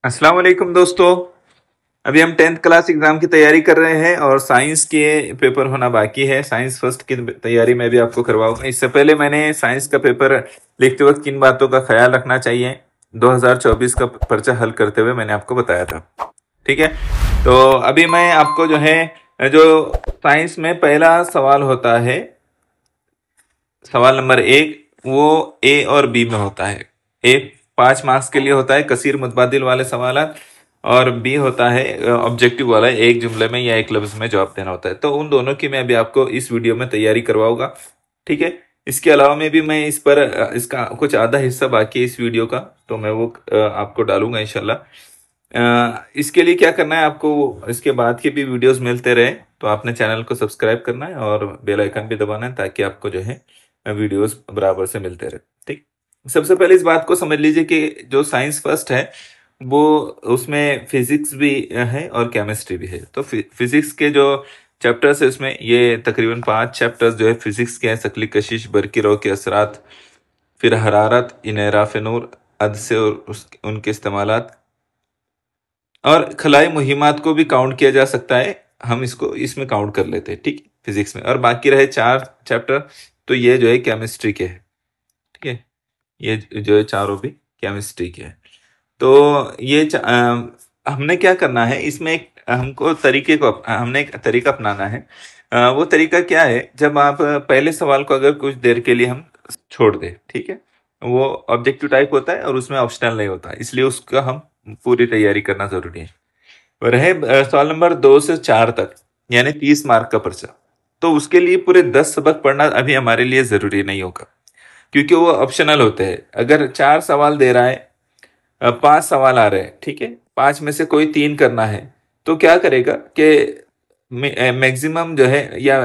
अस्सलाम वालेकुम दोस्तों। अभी हम 10th क्लास एग्जाम की तैयारी कर रहे हैं और साइंस के पेपर होना बाकी है। साइंस फर्स्ट की तैयारी मैं भी आपको करवाऊंगा। इससे पहले मैंने साइंस का पेपर लिखते वक्त किन बातों का ख्याल रखना चाहिए 2024 का पर्चा हल करते हुए मैंने आपको बताया था। ठीक है, तो अभी मैं आपको जो साइंस में पहला सवाल होता है, सवाल नंबर 1, वो ए और बी में होता है। ए 5 मार्क्स के लिए होता है, कसीर मुतबादिल वाले सवाल, और बी होता है ऑब्जेक्टिव वाला, एक जुमले में या एक लफ्ज में जवाब देना होता है। तो उन दोनों की मैं अभी आपको इस वीडियो में तैयारी करवाऊंगा। ठीक है, इसके अलावा में भी मैं इस पर इसका कुछ आधा हिस्सा बाकी है इस वीडियो का, तो मैं वो आपको डालूंगा इंशाल्लाह। इसके लिए क्या करना है आपको, इसके बाद के भी वीडियोस मिलते रहे तो आपने चैनल को सब्सक्राइब करना है और बेल आइकन भी दबाना है ताकि आपको वीडियोस बराबर से मिलते रहे। ठीक, सबसे पहले इस बात को समझ लीजिए कि जो साइंस फर्स्ट है वो उसमें फिजिक्स भी है और केमिस्ट्री भी है। तो फिजिक्स के जो चैप्टर्स है उसमें ये तकरीबन 5 चैप्टर्स जो है फिजिक्स के हैं। शकली कशिश, बरकी रो के असरात, फिर हरारत, इनहराफ नूर, अदसे और उनके इस्तेमालात, और खलाई मुहिमात को भी काउंट किया जा सकता है, हम इसको इसमें काउंट कर लेते हैं। ठीक, फिजिक्स में। और बाकी रहे 4 चैप्टर, तो ये जो है केमिस्ट्री के है। ठीक है, ये जो है चारों भी केमिस्ट्री के है। तो हमने क्या करना है इसमें, एक हमको तरीके को हमने एक तरीका अपनाना है। वो तरीका क्या है, जब आप पहले सवाल को अगर कुछ देर के लिए हम छोड़ दें, ठीक है, वो ऑब्जेक्टिव टाइप होता है और उसमें ऑप्शनल नहीं होता, इसलिए उसका हम पूरी तैयारी करना जरूरी है। रहे सवाल नंबर 2 से 4 तक, यानी 30 मार्क का पर्चा, तो उसके लिए पूरे 10 सबक पढ़ना अभी हमारे लिए जरूरी नहीं होगा, क्योंकि वो ऑप्शनल होते हैं। अगर 4 सवाल दे रहा है, 5 सवाल आ रहे हैं, ठीक है, 5 में से कोई 3 करना है, तो क्या करेगा कि मैक्सिमम जो है या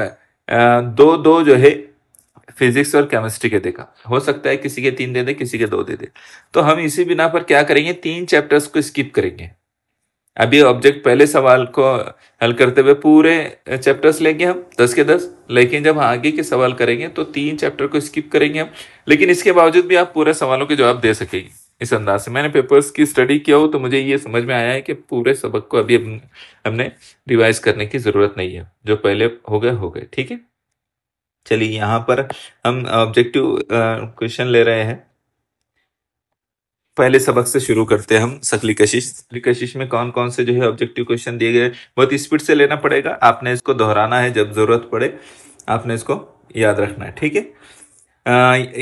दो दो जो है फिजिक्स और केमिस्ट्री के देगा। हो सकता है किसी के 3 दे दे, किसी के 2 दे दे। तो हम इसी बिना पर क्या करेंगे, 3 चैप्टर्स को स्किप करेंगे। अभी ऑब्जेक्ट पहले सवाल को हल करते हुए पूरे चैप्टर्स लेंगे हम 10 के 10, लेकिन जब आगे के सवाल करेंगे तो 3 चैप्टर को स्किप करेंगे हम। लेकिन इसके बावजूद भी आप पूरे सवालों के जवाब दे सकेंगे इस अंदाज से। मैंने पेपर्स की स्टडी किया हो तो मुझे ये समझ में आया है कि पूरे सबक को अभी हमने रिवाइज करने की जरूरत नहीं है, जो पहले हो गए। ठीक है, चलिए यहाँ पर हम ऑब्जेक्टिव क्वेश्चन ले रहे हैं। पहले सबक से शुरू करते हैं हम। शकली कशिश। शकली कशिश में कौन कौन से जो है ऑब्जेक्टिव क्वेश्चन दिए गए, बहुत स्पीड से लेना पड़ेगा, आपने इसको दोहराना है जब जरूरत पड़े, आपने इसको याद रखना है। ठीक है,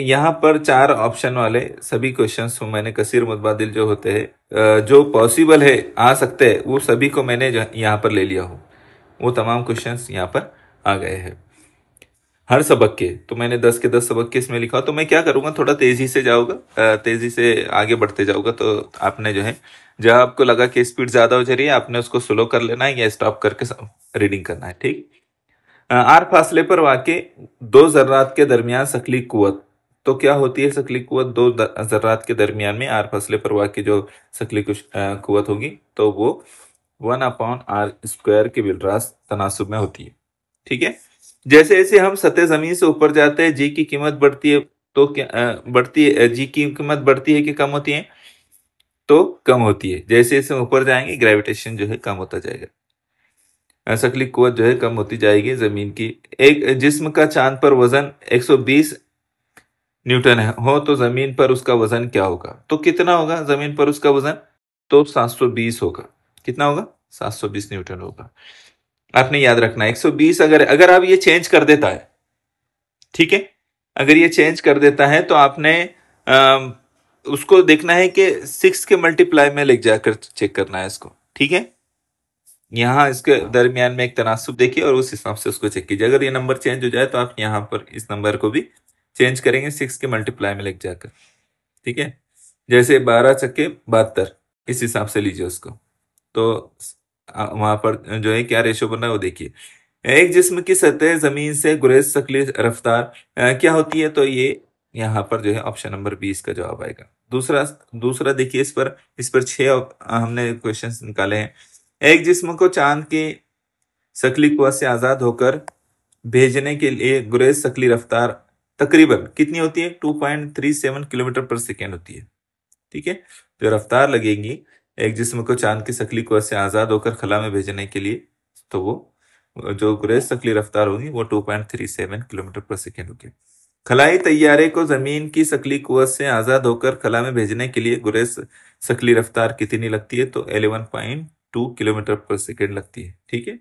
यहाँ पर 4 ऑप्शन वाले सभी क्वेश्चंस मैंने कसीर मुतबादिल जो होते हैं, जो पॉसिबल है आ सकते हैं, वो सभी को मैंने यहाँ पर ले लिया हूँ। वो तमाम क्वेश्चंस यहाँ पर आ गए हैं हर सबक के। तो मैंने 10 के 10 सबक के इसमें लिखा। तो मैं क्या करूंगा, थोड़ा तेजी से जाऊंगा, तेजी से आगे बढ़ते जाऊंगा। तो आपने जो है, जब आपको लगा कि स्पीड ज्यादा हो जा रही है, आपने उसको स्लो कर लेना है या स्टॉप करके रीडिंग करना है। ठीक, आर फासले पर वाक़े 2 जर्रात के दरमियान शकली कुव्वत। तो क्या होती है शकली कुव्वत? 2 जर्रात के दरमियान में आर फासले पर वाक़े जो शकली कुव्वत होगी तो वो 1/r² के बिलरास तनासुब में होती है। ठीक है, जैसे जैसे हम सतह जमीन से ऊपर जाते हैं, जी की कीमत बढ़ती है, तो क्या बढ़ती है, जी की कीमत बढ़ती है कि कम होती है? तो कम होती है। जैसे जैसे ऊपर जाएंगे ग्रेविटेशन जो है कम होता जाएगा, शकली कुव्वत जो है कम होती जाएगी जमीन की। एक जिस्म का चांद पर वजन 120 न्यूटन हो तो जमीन पर उसका वजन क्या होगा? तो कितना होगा जमीन पर उसका वजन? तो 720 होगा। कितना होगा? 720 न्यूटन होगा। आपने याद रखना है 120, अगर अगर आप ये चेंज कर देता है, ठीक है, अगर ये चेंज कर देता है तो आपने उसको देखना है कि 6 के मल्टीप्लाई में लेके जाकर चेक करना है इसको। ठीक है, यहाँ इसके दरमियान में एक तनासुब देखिए और उस हिसाब से उसको चेक कीजिए। अगर ये नंबर चेंज हो जाए तो आप यहाँ पर इस नंबर को भी चेंज करेंगे 6 के मल्टीप्लाई में लेके जाकर। ठीक है, जैसे 12 चक्के 72, इस हिसाब से लीजिए उसको। तो वहां पर जो है क्या रेशो बन रहा है वो देखिए। एक जिस्म की सतह जमीन से गुरेज शकली रफ्तार क्या होती है? तो ये यहाँ पर जो है ऑप्शन नंबर 20 का जवाब आएगा। दूसरा दूसरा देखिए, इस पर 6 हमने क्वेश्चंस निकाले हैं। एक जिस्म को चांद की शकली कुव्वत से आजाद होकर भेजने के लिए गुरेज शकली रफ्तार तकरीबन कितनी होती है? 2.37 किलोमीटर पर सेकेंड होती है। ठीक है, जो रफ्तार लगेगी एक जिस्म को चांद की शक्ली कुव्वत से आजाद होकर खला में भेजने के लिए, तो वो जो गुरेज शक्ली रफ्तार होगी वो 2.37 किलोमीटर पर सेकेंड होगी। खलाई तैयारे को जमीन की शक्ली कुव्वत से आजाद होकर खला में भेजने के लिए गुरेज शक्ली रफ्तार कितनी लगती है? तो 11.2 किलोमीटर पर सेकेंड लगती है। ठीक है,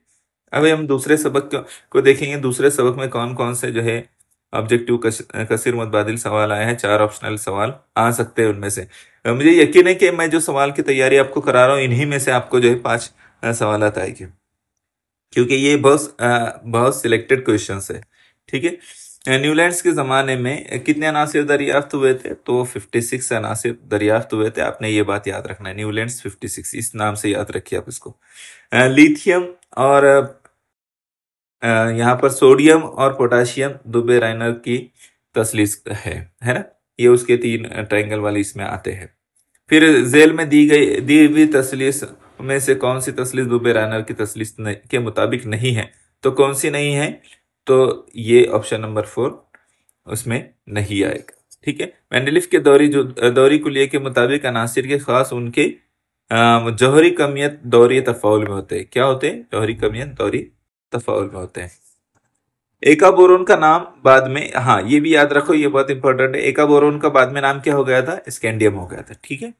अब हम दूसरे सबक को देखेंगे। दूसरे सबक में कौन कौन से जो है ऑब्जेक्टिव कसीर मुतबादिल सवाल आए हैं। 4 ऑप्शनल सवाल आ सकते हैं उनमें से। मुझे यकीन है कि मैं जो सवाल की तैयारी आपको करा रहा हूँ इन्हीं में से आपको जो है 5 सवाल आएंगे, क्योंकि ये बहुत सिलेक्टेड क्वेश्चंस है। ठीक है, न्यूलैंड्स के ज़माने में कितने अनासिर दरियाफ्त हुए थे? तो 56 अनासिर दरियाफ्त हुए थे। आपने ये बात याद रखना है, न्यूलैंड्स 56, इस नाम से याद रखिए आप इसको। लिथियम और यहाँ पर सोडियम और पोटाशियम दुबे राइनर की तसलीस है ना, ये उसके 3 ट्रायंगल वाले इसमें आते हैं। फिर जेल में दी हुई तसलीस में से कौन सी तसलीस दुबे राइनर की तसलीस के मुताबिक नहीं है? तो कौन सी नहीं है? तो ये ऑप्शन नंबर 4 उसमें नहीं आएगा। ठीक है, मेंडलीफ के दौरी कुलिये के मुताबिक अनासिर के खास उनके जौहरी कमियत दौरी तफाउल में होते हैं। क्या होते हैं? जौहरी कमियत दौरी तफाउल में होते हैं। एका बोरोन का नाम बाद में, हाँ ये भी याद रखो, ये बहुत इंपॉर्टेंट है। एका बोरोन का बाद में नाम क्या हो गया था? स्कैंडियम हो गया था। ठीक है,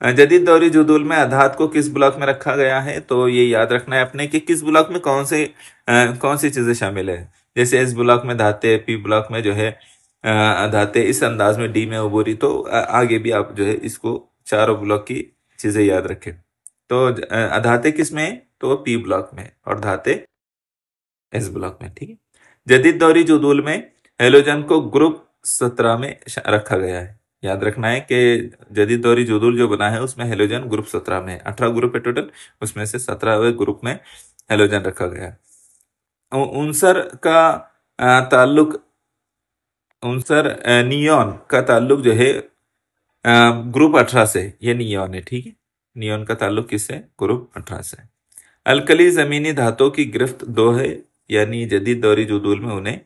जदीद दौरी जुदूल में अधात को किस ब्लॉक में रखा गया है? तो ये याद रखना है अपने कि किस ब्लॉक में कौन सी चीजें शामिल है। जैसे इस ब्लॉक में धाते, पी ब्लॉक में जो है धाते, इस अंदाज में डी में उबूरी। तो आगे भी आप जो है इसको चारों ब्लॉक की चीजें याद रखें। तो अधाते किस में? तो पी ब्लॉक में, और धाते इस ब्लॉक में। ठीक है, जदीद दौरी जुदूल में हेलोजन को ग्रुप 17 में रखा गया है। याद रखना है कि जदीद दौरी जुदूल जो बना है उसमें हेलोजन ग्रुप 17 में है। 18 ग्रुप है टोटल, उसमें से 17वें ग्रुप में हेलोजन रखा गया है। उनसर का ताल्लुक, उनसर नियॉन का ताल्लुक जो है ग्रुप 18 से। ये नियॉन है। ठीक है, नियॉन का ताल्लुक किससे? ग्रुप 18 से। अल्कली जमीनी धातुओं की गिरफ्त 2 है, यानी जदीद दौरी जुदूल में उन्हें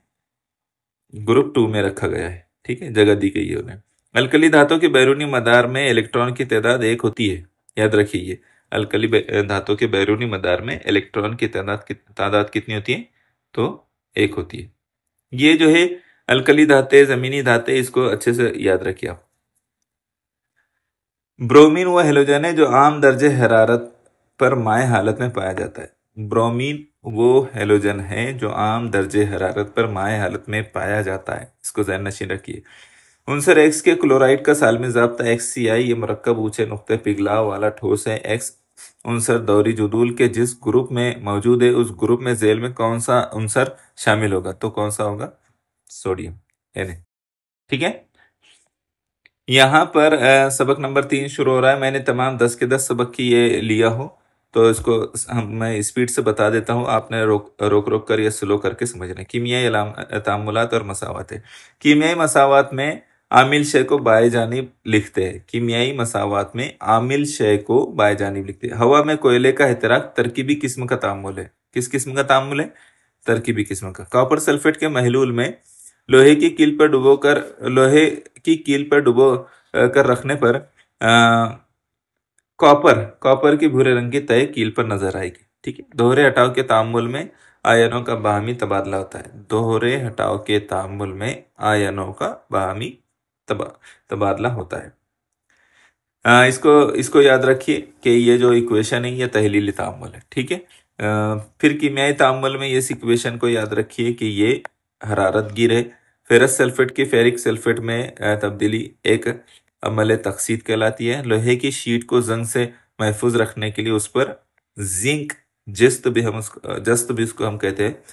ग्रुप 2 में रखा गया है। ठीक है, जगह दी गई है उन्हें। अल्कली धातु के बैरूनी मदार में इलेक्ट्रॉन की तादाद 1 होती है। याद रखिए ये, अल्कली धातु के बैरूनी मदार में इलेक्ट्रॉन की तादाद कितनी होती है? तो 1 होती है। ये जो है अल्कली धाते, जमीनी धाते, इसको अच्छे से याद रखिए आप। ब्रोमीन वह हेलोजन है जो आम दर्जे हरारत पर माए हालत में पाया जाता है। ब्रोमीन वो हेलोजन है जो आम दर्जे हरारत पर माए हालत में पाया जाता है। इसको ज़हन नशीन रखिए। उनसर एक्स के क्लोराइड का सालमी ज़ाब्ता XCI, ये मरकब ऊंचे नुक्ते पिघलाव वाला ठोस है। एक्स उनसर दौरी जुदूल के जिस ग्रुप में मौजूद है उस ग्रुप में जेल में कौन सा उनसर शामिल होगा? तो कौन सा होगा? Sodium, Na। ठीक है, यहाँ पर सबक नंबर 3 शुरू हो रहा है। मैंने तमाम 10 के 10 सबक की ये लिया हो, तो इसको मैं स्पीड से बता देता हूँ, आपने रोक रोक कर या स्लो करके समझना। कीमियाई तामुलात और मसावत है। कीमियाई मसावत में आमिल शय को बाएं जानिब लिखते हैं। कीमियाई मसावत में आमिल शय को बाएं जानिब लिखते हैं। हवा में कोयले का एहतराक तरकीबी किस्म का तामुल है। किस किस्म का तामुल है? तरकीबी किस्म का। कॉपर सल्फेट के महलूल में लोहे की कील पर डुबो कर रखने पर कॉपर की भूरे रंग की तय कील पर नजर आएगी। ठीक है, दोहरे हटाव के तामुल में आयनों का बाहमी तबादला होता है। दोहरे हटाव के तामुल में आयनों का बाहमी तबादला होता है। इसको इसको याद रखिए कि ये जो इक्वेशन है ये तहलीली तामुल है। ठीक है, फिर कीमियाई तामुल में इस इक्वेशन को याद रखिए कि ये हरारत गिर है। फेरस सल्फेट की फेरिक सल्फेट में तब्दीली एक अमल तकसीद कहलाती है। लोहे की शीट को जंग से महफूज रखने के लिए उस पर जिंक जस्त भी उसको हम कहते हैं,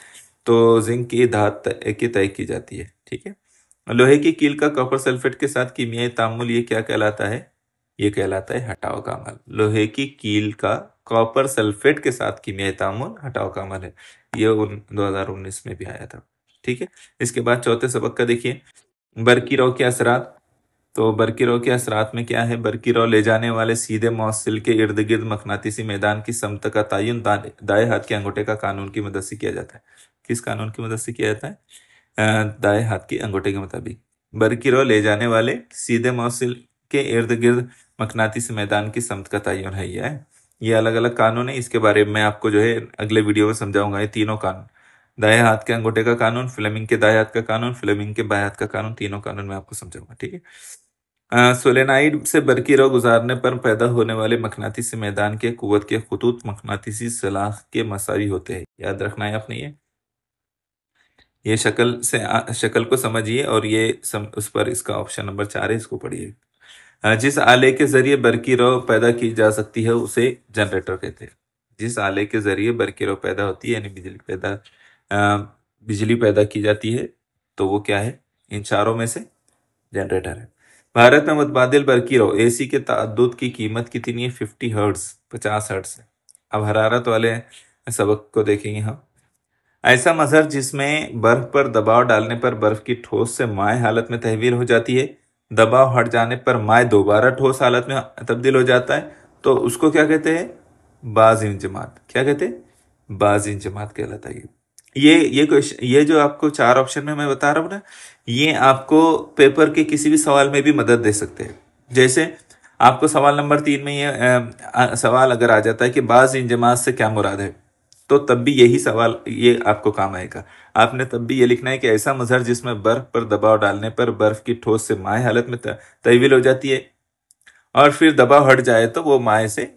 तो जिंक की धात की तय की जाती है। ठीक है, लोहे की कील का कॉपर सल्फेट के साथ कीमियाई तामुल ये क्या कहलाता है? ये कहलाता है हटाव का अमल। लोहे की कील का कॉपर सल्फेट के साथ कीमियाई तामुल हटाव का अमल है। ये 2019 में भी आया था। ठीक है, इसके बाद चौथे सबक का देखिए, बरकीरो के असरात। तो बरकीरो के असरात में क्या है? बरकीरो ले जाने वाले सीधे मौसिल के इर्द गिर्द मकनातीसी मैदान की समत का तयन दाएं हाथ के अंगूठे का कानून की मदद से किया जाता है। किस कानून की मदद से किया जाता है? दाएं हाथ के अंगूठे के मुताबिक। बरकीरो ले जाने वाले सीधे मौसिल के इर्द गिर्द मकनातीसी मैदान की समत का तयन है। ये अलग अलग कानून है, इसके बारे में आपको जो है अगले वीडियो में समझाऊंगा। ये तीनों कानून, दाएं हाथ के अंगूठे का कानून, फ्लेमिंग के दाएं हाथ का कानून, फ्लेमिंग के बाएं हाथ का कानून, तीनों कानून मैं आपको समझाऊंगा। ठीक है। सोलेनाइड से बरकी रव गुजारने पर पैदा होने वाले मकनातीसी मैदान के कुव्वत के खतूत मकनातीसी सलाख के मसावी होते हैं। याद रखना है आपने ये शक्ल से शक्ल को समझिए और उस पर इसका ऑप्शन नंबर 4 है, इसको पढ़िए। जिस आले के जरिए बरकी रव पैदा की जा सकती है उसे जनरेटर कहते हैं। जिस आले के जरिए बरकी रव पैदा होती है, यानी बिजली पैदा की जाती है, तो वो क्या है? इन चारों में से जनरेटर है। भारत में मुतबादिल बरकी रव एसी के ताद्दुद की कीमत कितनी है? 50 हर्ट्ज, 50 हर्ट्ज है। अब हरारत वाले सबक को देखेंगे हम। ऐसा मजहर जिसमें बर्फ पर दबाव डालने पर बर्फ की ठोस से माय हालत में तहवील हो जाती है, दबाव हट जाने पर माय दोबारा ठोस हालत में तब्दील हो जाता है, तो उसको क्या कहते हैं? बाज इंजमात। क्या कहते हैं? बाज इंजमात कहलाता है। ये जो आपको 4 ऑप्शन में मैं बता रहा हूं ना, ये आपको पेपर के किसी भी सवाल में भी मदद दे सकते हैं। जैसे आपको सवाल नंबर 3 में सवाल अगर आ जाता है कि बाज इंजमात से क्या मुराद है, तो तब भी यही सवाल ये आपको काम आएगा। आपने तब भी ये लिखना है कि ऐसा मजहर जिसमें बर्फ पर दबाव डालने पर बर्फ की ठोस से माय हालत में तब्दील हो जाती है, और फिर दबाव हट जाए तो वो माय से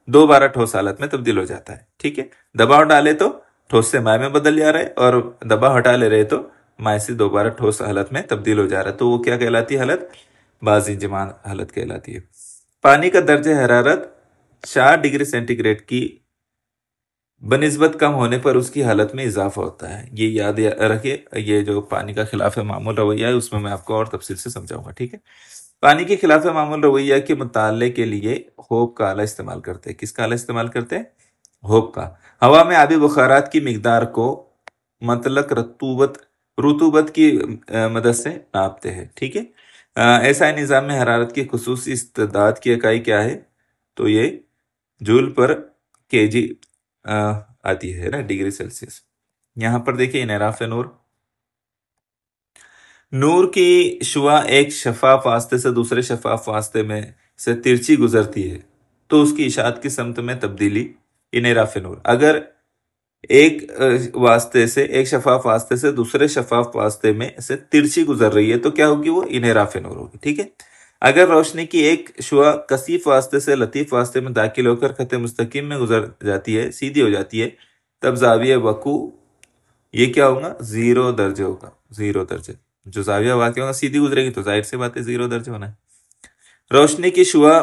दोबारा ठोस हालत में तब्दील हो जाता है। ठीक है। दबाव डाले तो ठोस से माय में बदल जा रहा है, और दबाव हटा ले रहे तो माय से दोबारा ठोस हालत में तब्दील हो जा रहा है, तो वो क्या कहलाती है? हालत बाजी जमान हालत कहलाती है। पानी का दर्जे हरारत 4 डिग्री सेंटीग्रेड की बनिस्बत कम होने पर उसकी हालत में इजाफा होता है। ये याद रखिए। ये जो पानी का खिलाफ मामूल रवैया है, उसमें मैं आपको और तफसील से समझाऊंगा। ठीक है। पानी के खिलाफ मामूल रवैया के मुताले के लिए होप का आला इस्तेमाल करते हैं। किसका आला इस्तेमाल करते हैं? होप का। हवा में आबी बुखारात की मिकदार को मतलब रुतूबत की मदद से नापते हैं। ठीक है। ऐसा निज़ाम में हरारत की खुसूसी इस्तेदाद की इकाई क्या है? तो ये जूल पर केजी आती है ना, डिग्री सेल्सियस। यहां पर देखिए इनराफ नूर। नूर की शुआ एक शफाफ वास्ते से दूसरे शफाफ वास्ते में से तिरछी गुजरती है, तो उसकी इशात की समत में तब्दीली इनराफ नूर। अगर एक शफाफ वास्ते से दूसरे शफाफ वास्ते में से तिरछी गुजर रही है, तो क्या होगी? वो इनराफ नूर होगी। ठीक है। अगर रोशनी की एक शुआ कसीफ वास्ते से लतीफ वास्ते में दाखिल होकर खत मुस्तकीम में गुजर जाती है, सीधी हो जाती है, तब जाविया वकू ये क्या होगा? 0 दर्जे होगा। 0 दर्जे। जो जाविया वाक़ होगा सीधी गुजरेगी, तो जाहिर सी बात है 0 दर्जे होना है। रोशनी की शुआ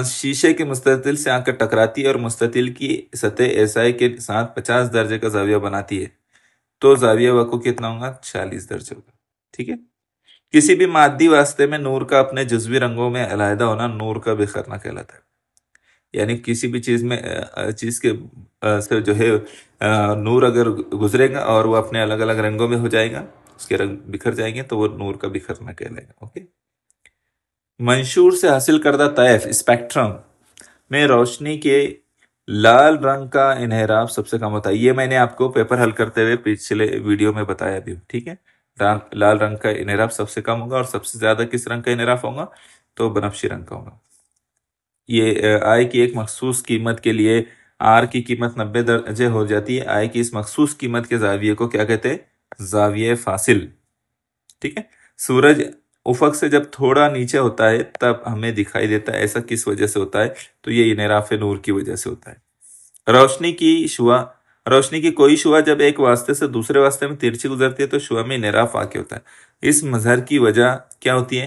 शीशे के मुस्ततिल से आकर टकराती है और मुस्ततिल की सतह एसआई के साथ 50 दर्जे का जाविया बनाती है, तो जाविया वकू कितना होगा? 40 दर्जे होगा। ठीक है। किसी भी मादी वास्ते में नूर का अपने जुज़वी रंगों में अलहदा होना नूर का बिखरना कहलाता है। यानी किसी भी चीज के से जो है नूर अगर गुजरेगा और वो अपने अलग अलग रंगों में हो जाएगा, उसके रंग बिखर जाएंगे, तो वो नूर का बिखरना कहलाएगा। ओके। मंशूर से हासिल करदा तैफ स्पेक्ट्रम में रोशनी के लाल रंग का इन्हेराब सबसे कम होता है। ये मैंने आपको पेपर हल करते हुए पिछले वीडियो में बताया भी। ठीक है। लाल रंग का इन्हेराब सबसे कम होगा, और सबसे ज्यादा किस रंग का इन्हेराब होगा? तो बनफशी रंग का होगा। ये आय की एक मखसूस कीमत के लिए आर की कीमत 90 दर्जे हो जाती है। आय की इस मखसूस कीमत के जाविये को क्या कहते हैं? जाविये फासिल। ठीक है। सूरज उफक से जब थोड़ा नीचे होता है तब हमें दिखाई देता है। ऐसा किस वजह से होता है? तो ये इनेराफ नूर की वजह से होता है। रोशनी की कोई शुआ जब एक वास्ते से दूसरे वास्ते में तिरछी गुजरती है, तो शुआ में इनेराफ वाक़ होता है। इस मजहर की वजह क्या होती है?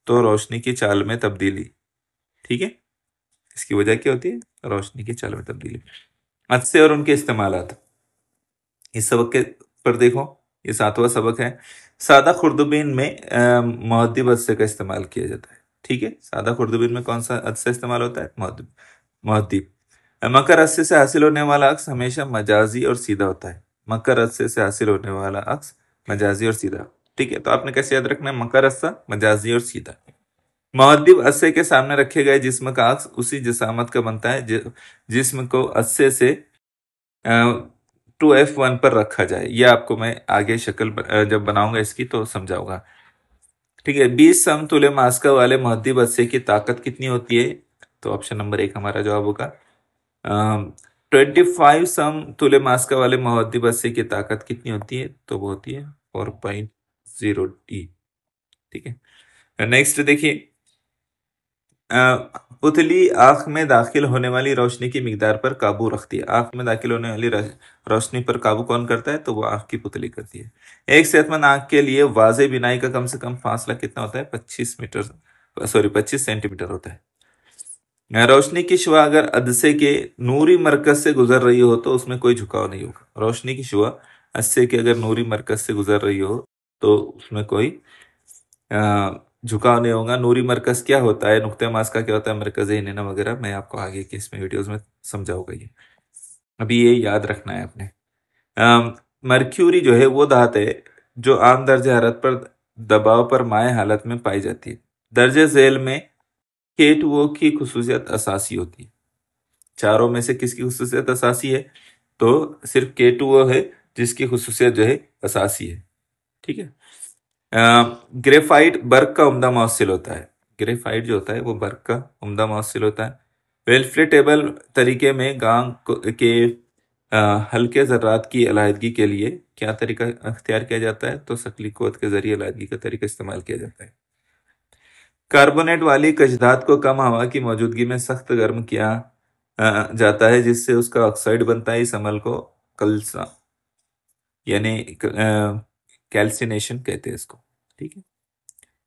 तो रोशनी की चाल में तब्दीली। ठीक है। इसकी वजह क्या होती है? रोशनी की चाल में तब्दीली। अदसे और उनके इस्तेमालात। इस सबक के पर देखो, ये 7वां सबक है। सादा खुर्दबीन में मुहद्दिब अदसे का इस्तेमाल किया जाता है। ठीक है। सादा खुर्दबीन में कौन सा अदसा इस्तेमाल होता है? मुहद्दिब। मकर अदसे से हासिल होने वाला अक्स हमेशा मजाजी और सीधा होता है। मकर अदसे से हासिल होने वाला अक्स मजाजी और सीधा। ठीक है। तो आपने कैसे याद रखना है? मकर अदसा, मजाजी और सीधा। मुहद्दिब अस्से के सामने रखे गए जिस्म का अक्स उसी जिसामत का बनता है जिस्म को अस्से से 2f1 पर रखा जाए। यह आपको मैं आगे शक्ल जब बनाऊंगा इसकी तो समझाऊंगा। ठीक है, 20 समतुल्य मास्का वाले मुहद्दी बच्चे की ताकत कितनी होती है? तो ऑप्शन नंबर 1 हमारा जवाब होगा। 25 समतुल्य मास्का वाले मुहद्दी बच्चे की ताकत कितनी होती है? तो वो होती है 4.0 टी। ठीक है, नेक्स्ट देखिए, पुतली आंख में दाखिल होने वाली रोशनी की मिकदार पर काबू रखती है। आंख में दाखिल होने वाली रोशनी पर काबू कौन करता है? तो वो आंख की पुतली करती है। एक सेहतमंद आंख के लिए वाजे बिनाई का कम से कम फासला कितना होता है? 25 सेंटीमीटर होता है। रोशनी की शुआ अगर अदसे के नूरी मरकज से गुजर रही हो तो उसमें कोई झुकाव नहीं होगा। रोशनी की शुआ अदसे के अगर नूरी मरकज से गुजर रही हो तो उसमें कोई झुकाव नहीं होगा। नूरी मरकज क्या होता है, नुक्ते मास का क्या होता है, मरकज हिनेना वगैरह मैं आपको आगे के इसमें वीडियोस में समझाऊंगा। ये अभी ये याद रखना है आपने। मर्क्यूरी जो है वो धात है जो आम दर्जे हरारत पर दबाव पर माए हालत में पाई जाती है। दर्जे झेल में K2O की खुसूसियत असासी होती है। चारों में से किसकी खुसूसियत असासी है? तो सिर्फ K2O है जिसकी खुसूसियत जो है असासी है। ठीक है, ग्रेफाइट बर्क का उम्दा मौसिल होता है। ग्रेफाइट जो होता है वो बर्क का उम्दा मौसिल होता है। वेलफ्ले टेबल तरीके में गांग के हल्के ज़र्रात की अलाहिदगी के लिए क्या तरीका अख्तियार किया जाता है? तो शकली कोत के जरिए अलाहिदगी का तरीका इस्तेमाल किया जाता है। कार्बोनेट वाली कशदात को कम हवा की मौजूदगी में सख्त गर्म किया जाता है जिससे उसका ऑक्साइड बनता है। इस अमल को कलसा यानी कैल्सिनेशन कहते हैं इसको। ठीक है,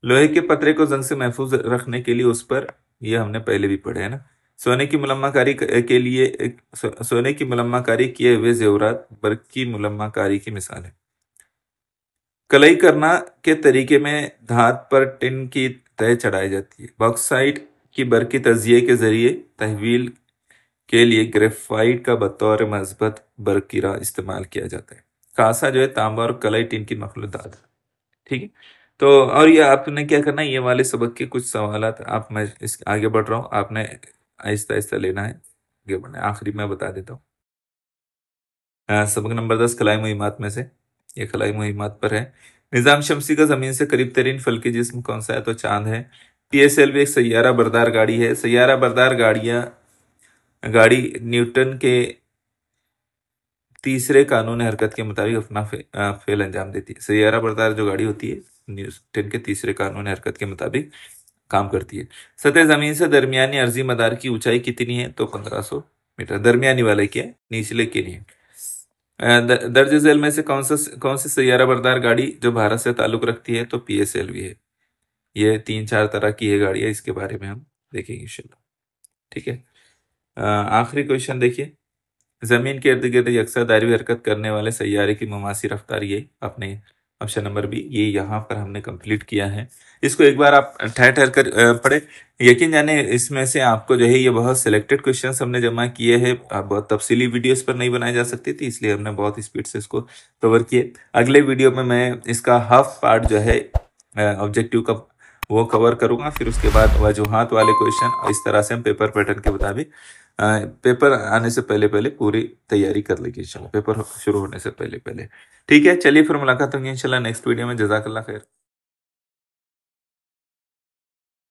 लोहे के पतरे को जंग से महफूज रखने के लिए उस पर, यह हमने पहले भी पढ़े है ना। सोने की मुलम्माकारी के लिए सोने की मुलम्माकारी किए हुए जेवरात बर्क की मुलम्माकारी की मिसाल है। कलई करना के तरीके में धात पर टिन की तय चढ़ाई जाती है। बॉक्साइट की बर्की तजिए के जरिए तहवील के लिए ग्रेफाइट का बतौर मजबूत बरकीरा इस्तेमाल किया जाता है। कांसा जो है तांबा और कलई टिन की मखलूत धात है। ठीक है, तो और ये आपने क्या करना है, ये वाले सबक के कुछ सवालात आप, मैं इस आगे बढ़ रहा हूँ, आपने आहिस्ता आहिस्ता लेना है, आगे बढ़ना है। आखिरी में बता देता हूँ। सबक नंबर 10 खलाई मुहिमात में से, ये खलाई मुहिमात पर है। निज़ाम शमसी का ज़मीन से करीब तरीन फल्की जिस्म कौन सा है? तो चांद है। PSLV एक सैयारा बरदार गाड़ी है। सैयारा बरदार गाड़ी न्यूटन के तीसरे कानून हरकत के मुताबिक अपना फेल अंजाम देती है। सैयारा बरदार जो गाड़ी होती है न्यूटन के तीसरे कानून हरकत के मुताबिक काम करती है। सतह जमीन से दरमियानी अर्जी मदार की ऊंचाई कितनी है? तो 1500 मीटर। दरमियानी वाले की है, निचले की नहीं है। दर्ज झेल में से कौन सी सैयारा बरदार गाड़ी जो भारत से ताल्लुक रखती है? तो PSLV है। ये 3-4 तरह की है गाड़ियां, इसके बारे में हम देखेंगे इंशाल्लाह। ठीक है, आखिरी क्वेश्चन देखिए। जमीन के इर्द गिर्द यकसा दायरी हरकत करने वाले सैयारे की ममासी रफ्तार, ये अपने ऑप्शन नंबर बी, ये यहाँ पर हमने कंप्लीट किया है। इसको एक बार आप ठहर ठहर कर पढ़े। यकीन जाने इसमें से आपको जो है ये बहुत सिलेक्टेड क्वेश्चंस हमने जमा किए हैं। बहुत तफसीली वीडियोस पर नहीं बनाए जा सकते थे, इसलिए हमने बहुत स्पीड से इसको कवर किए। अगले वीडियो में मैं इसका हाफ पार्ट जो है ऑब्जेक्टिव का वो कवर करूंगा। फिर उसके बाद वजूहात वाले क्वेश्चन, इस तरह से हम पेपर पैटर्न के मुताबिक पेपर आने से पहले पहले पूरी तैयारी कर लेंगे इंशाल्लाह, पेपर शुरू होने से पहले पहले। ठीक है, चलिए फिर मुलाकात होंगी इंशाल्लाह नेक्स्ट वीडियो में। जज़ाकल्लाह खैर।